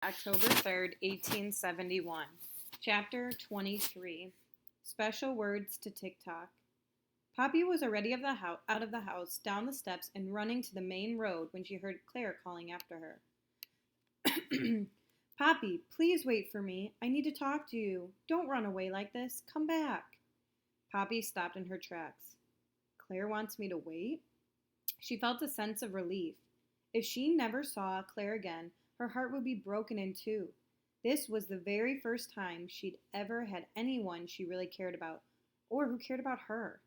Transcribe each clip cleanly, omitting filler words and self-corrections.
October 3rd, 1871. Chapter 23. Special Words to TikTok. Poppy was already out of the house, down the steps, and running to the main road when she heard Claire calling after her. Poppy, please wait for me. I need to talk to you. Don't run away like this. Come back. Poppy stopped in her tracks. Claire wants me to wait? She felt a sense of relief. If she never saw Claire again, her heart would be broken in two. This was the very first time she'd ever had anyone she really cared about, or who cared about her.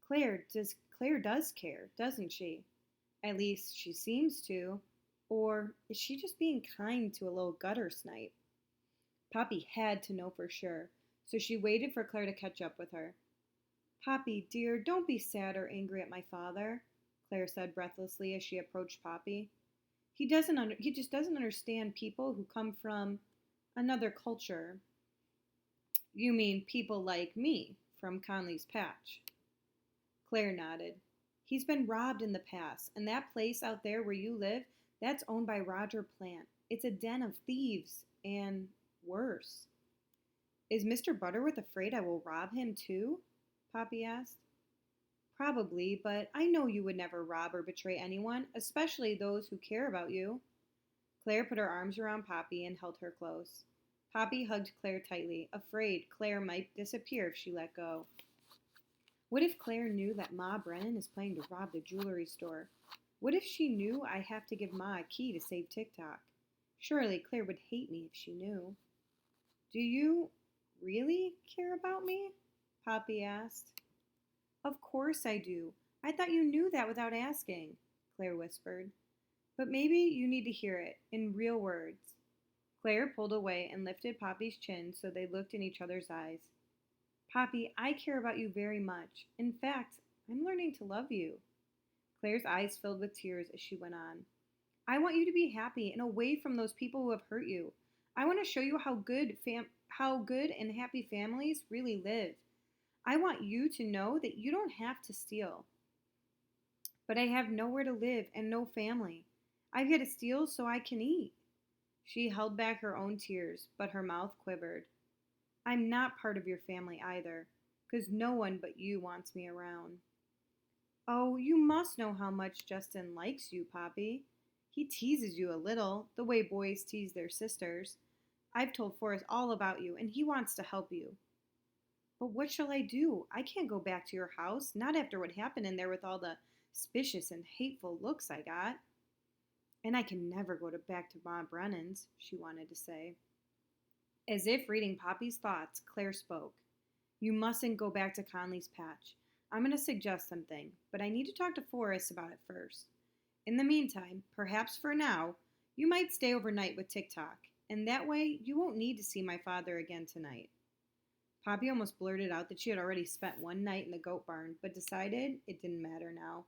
Claire does care, doesn't she? At least she seems to. Or is she just being kind to a little gutter snipe? Poppy had to know for sure, so she waited for Claire to catch up with her. Poppy, dear, don't be sad or angry at my father, Claire said breathlessly as she approached Poppy. He just doesn't understand people who come from another culture. You mean people like me from Conley's Patch? Claire nodded. He's been robbed in the past, and that place out there where you live, that's owned by Roger Plant. It's a den of thieves, and worse. Is Mr. Butterworth afraid I will rob him too? Poppy asked. Probably, but I know you would never rob or betray anyone, especially those who care about you. Claire put her arms around Poppy and held her close. Poppy hugged Claire tightly, afraid Claire might disappear if she let go. What if Claire knew that Ma Brennan is planning to rob the jewelry store? What if she knew I have to give Ma a key to save TikTok? Surely Claire would hate me if she knew. Do you really care about me? Poppy asked. Of course I do. I thought you knew that without asking, Claire whispered. But maybe you need to hear it, in real words. Claire pulled away and lifted Poppy's chin so they looked in each other's eyes. Poppy, I care about you very much. In fact, I'm learning to love you. Claire's eyes filled with tears as she went on. I want you to be happy and away from those people who have hurt you. I want to show you how good and happy families really live. I want you to know that you don't have to steal. But I have nowhere to live and no family. I've had to steal so I can eat. She held back her own tears, but her mouth quivered. I'm not part of your family either, 'cause no one but you wants me around. Oh, you must know how much Justin likes you, Poppy. He teases you a little, the way boys tease their sisters. I've told Forrest all about you, and he wants to help you. But what shall I do? I can't go back to your house, not after what happened in there with all the suspicious and hateful looks I got. And I can never go back to Ma Brennan's, she wanted to say. As if reading Poppy's thoughts, Claire spoke. You mustn't go back to Conley's Patch. I'm going to suggest something, but I need to talk to Forrest about it first. In the meantime, perhaps for now, you might stay overnight with TikTok, and that way you won't need to see my father again tonight. Poppy almost blurted out that she had already spent one night in the goat barn, but decided it didn't matter now.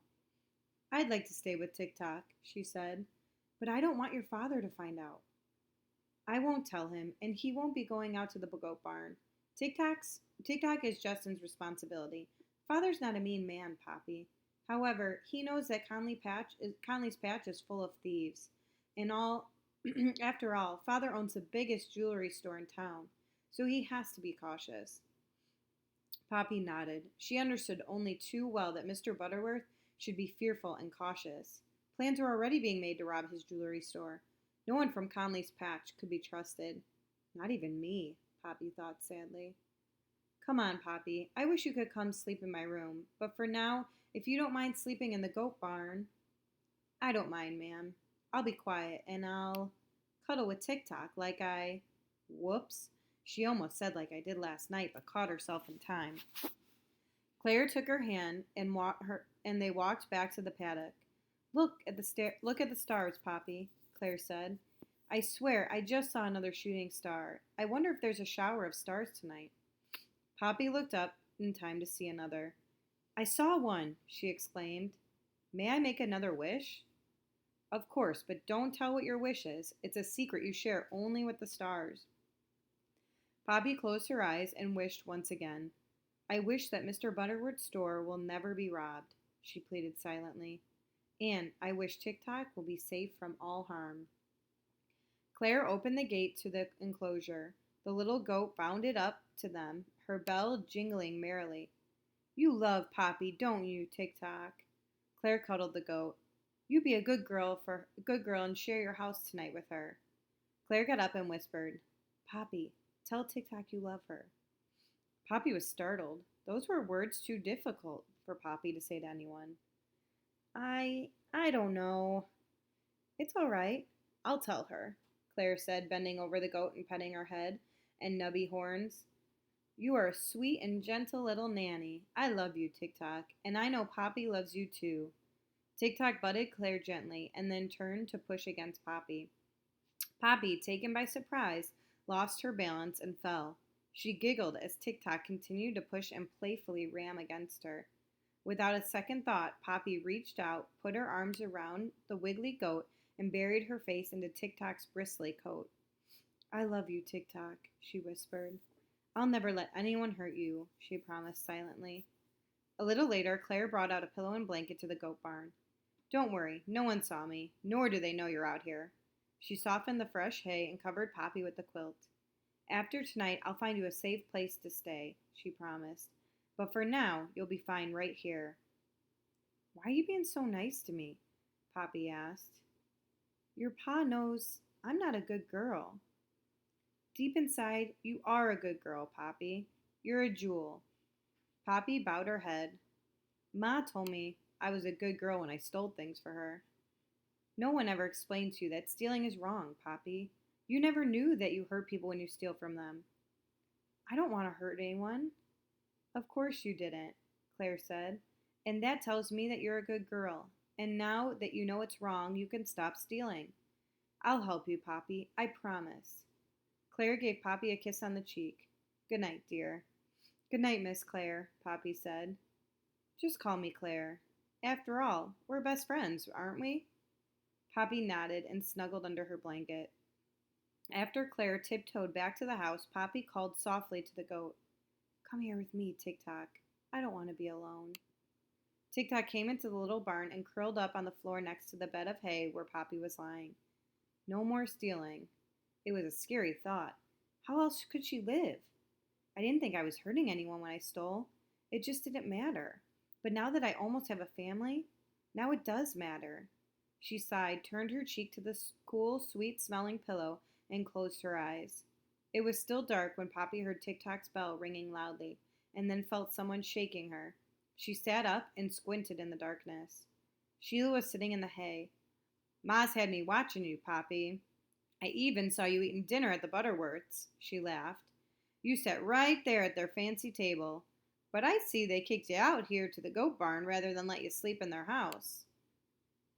I'd like to stay with TikTok, she said, but I don't want your father to find out. I won't tell him, and he won't be going out to the goat barn. TikTok is Justin's responsibility. Father's not a mean man, Poppy. However, he knows that Conley's Patch is full of thieves. And after all, Father owns the biggest jewelry store in town, so he has to be cautious. Poppy nodded. She understood only too well that Mr. Butterworth should be fearful and cautious. Plans were already being made to rob his jewelry store. No one from Conley's Patch could be trusted. Not even me, Poppy thought sadly. Come on, Poppy. I wish you could come sleep in my room, but for now, if you don't mind sleeping in the goat barn. I don't mind, ma'am. I'll be quiet, and I'll cuddle with TikTok like I... Whoops. She almost said like I did last night, but caught herself in time. Claire took her hand and they walked back to the paddock. Look at the stars, Poppy, Claire said. I swear, I just saw another shooting star. I wonder if there's a shower of stars tonight. Poppy looked up in time to see another. I saw one, she exclaimed. May I make another wish? Of course, but don't tell what your wish is. It's a secret you share only with the stars. Poppy closed her eyes and wished once again. I wish that Mr. Butterworth's store will never be robbed, she pleaded silently. And I wish TikTok will be safe from all harm. Claire opened the gate to the enclosure. The little goat bounded up to them, her bell jingling merrily. You love Poppy, don't you, Tick Tock? Claire cuddled the goat. You be a good girl and share your house tonight with her. Claire got up and whispered, Poppy, tell Tick Tock you love her. Poppy was startled. Those were words too difficult for Poppy to say to anyone. I don't know. It's all right. I'll tell her, Claire said, bending over the goat and petting her head and nubby horns. You are a sweet and gentle little nanny. I love you, Tick Tock, and I know Poppy loves you too. Tick Tock butted Claire gently and then turned to push against Poppy. Poppy, taken by surprise, lost her balance and fell. She giggled as Tick Tock continued to push and playfully ram against her. Without a second thought, Poppy reached out, put her arms around the wiggly goat, and buried her face into Tick Tock's bristly coat. I love you, Tick Tock, she whispered. I'll never let anyone hurt you, she promised silently. A little later, Claire brought out a pillow and blanket to the goat barn. Don't worry, no one saw me, nor do they know you're out here. She softened the fresh hay and covered Poppy with the quilt. After tonight, I'll find you a safe place to stay, she promised. But for now, you'll be fine right here. Why are you being so nice to me? Poppy asked. Your pa knows I'm not a good girl. Deep inside, you are a good girl, Poppy. You're a jewel. Poppy bowed her head. Ma told me I was a good girl when I stole things for her. No one ever explained to you that stealing is wrong, Poppy. You never knew that you hurt people when you steal from them. I don't want to hurt anyone. Of course you didn't, Claire said. And that tells me that you're a good girl. And now that you know it's wrong, you can stop stealing. I'll help you, Poppy. I promise. Claire gave Poppy a kiss on the cheek. Good night, dear. Good night, Miss Claire, Poppy said. Just call me Claire. After all, we're best friends, aren't we? Poppy nodded and snuggled under her blanket. After Claire tiptoed back to the house, Poppy called softly to the goat. Come here with me, Tick Tock. I don't want to be alone. Tick Tock came into the little barn and curled up on the floor next to the bed of hay where Poppy was lying. No more stealing. It was a scary thought. How else could she live? I didn't think I was hurting anyone when I stole. It just didn't matter. But now that I almost have a family, now it does matter. She sighed, turned her cheek to the cool, sweet-smelling pillow, and closed her eyes. It was still dark when Poppy heard Tick Tock's bell ringing loudly, and then felt someone shaking her. She sat up and squinted in the darkness. Sheila was sitting in the hay. Ma's had me watching you, Poppy. I even saw you eating dinner at the Butterworths, she laughed. You sat right there at their fancy table. But I see they kicked you out here to the goat barn rather than let you sleep in their house.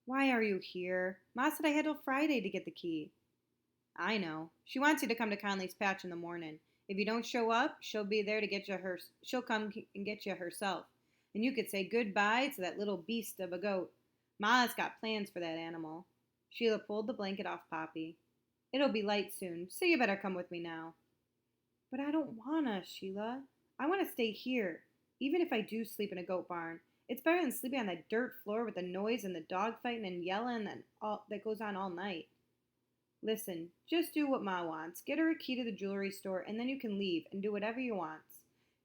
Why are you here? Ma said I had till Friday to get the key. I know. She wants you to come to Conley's patch in the morning. If you don't show up, she'll be there to get you she'll come and get you herself. And you could say goodbye to that little beast of a goat. Ma's got plans for that animal. Sheila pulled the blanket off Poppy. It'll be light soon, so you better come with me now. But I don't wanna, Sheila. I want to stay here, even if I do sleep in a goat barn. It's better than sleeping on that dirt floor with the noise and the dog fighting and yelling that goes on all night. Listen, just do what Ma wants. Get her a key to the jewelry store, and then you can leave and do whatever you want.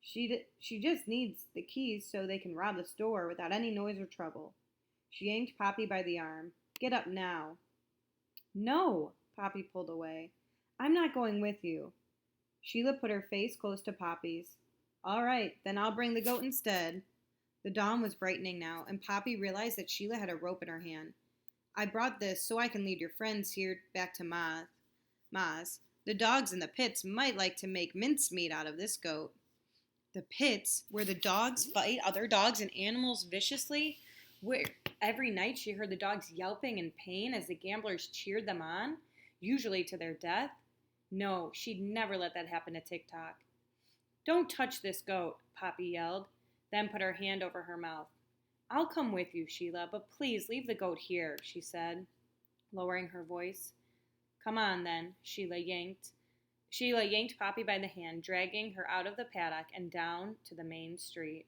She just needs the keys so they can rob the store without any noise or trouble. She yanked Poppy by the arm. Get up now. No, Poppy pulled away. I'm not going with you. Sheila put her face close to Poppy's. All right, then I'll bring the goat instead. The dawn was brightening now, and Poppy realized that Sheila had a rope in her hand. I brought this so I can lead your friends here back to Ma's. The dogs in the pits might like to make mincemeat out of this goat. The pits, where the dogs fight other dogs and animals viciously, where every night she heard the dogs yelping in pain as the gamblers cheered them on, usually to their death. No, she'd never let that happen to Tick Tock. Don't touch this goat, Poppy yelled, then put her hand over her mouth. I'll come with you, Sheila, but please leave the goat here, she said, lowering her voice. Come on, then, Sheila yanked Poppy by the hand, dragging her out of the paddock and down to the main street.